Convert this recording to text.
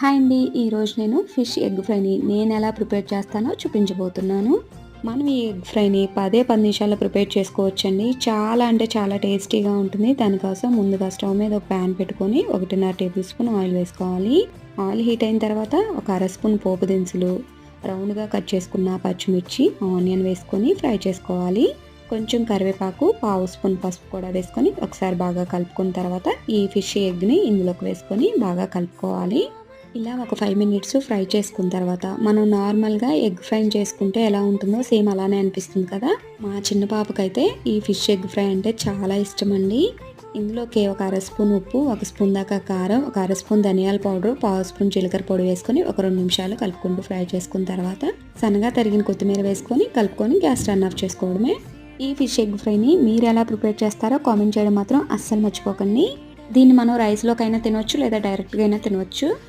Hi అండి. ఈరోజు నేను ఫిష్ ఎగ్ ఫ్రైని నేనెలా ప్రిపేర్ చేస్తానో చూపించబోతున్నాను. మనం ఈ ఎగ్ ఫ్రైని 10 నిమిషాల్లో ప్రిపేర్ చేసుకోవచ్చండి. చాలా అంటే చాలా టేస్టీగా ఉంటుంది. దానికోసం ముందుగా స్టవ్ మీద ఒక ప్యాన్ పెట్టుకొని 1.5 టేబుల్ స్పూన్ ఆయిల్ వేసుకోవాలి. ఆయిల్ హీట్ అయిన తర్వాత ఒక అర స్పూన్ పోపు దినుసులు, రౌండ్గా కట్ చేసుకున్న పచ్చిమిర్చి, ఆనియన్ వేసుకొని ఫ్రై చేసుకోవాలి. కొంచెం కరివేపాకు, పావు స్పూన్ పసుపు కూడా వేసుకొని ఒకసారి బాగా కలుపుకున్న తర్వాత ఈ ఫిష్ ఎగ్ని ఇందులోకి వేసుకొని బాగా కలుపుకోవాలి. ఇలా ఒక 5 మినిట్స్ ఫ్రై చేసుకున్న తర్వాత మనం నార్మల్గా ఎగ్ ఫ్రై చేసుకుంటే ఎలా ఉంటుందో సేమ్ అలానే అనిపిస్తుంది కదా. మా చిన్న పాపకైతే ఈ ఫిష్ ఎగ్ ఫ్రై అంటే చాలా ఇష్టం అండి. ఇందులోకి ఒక అర స్పూన్ ఉప్పు, ఒక స్పూన్ దాకా కారం, ఒక అర స్పూన్ ధనియాల పౌడర్, పావు స్పూన్ జీలకర్ర పొడి వేసుకొని ఒక 2 నిమిషాలు కలుపుకుంటూ ఫ్రై చేసుకున్న తర్వాత సన్నగా తరిగిన కొత్తిమీర వేసుకొని కలుపుకొని గ్యాస్ టర్న్ ఆఫ్ చేసుకోవడమే. ఈ ఫిష్ ఎగ్ ఫ్రైని మీరు ఎలా ప్రిపేర్ చేస్తారో కామెంట్ చేయడం మాత్రం అస్సలు మర్చిపోకండి. దీన్ని మనం రైస్లోకైనా తినవచ్చు లేదా డైరెక్ట్గా అయినా తినవచ్చు.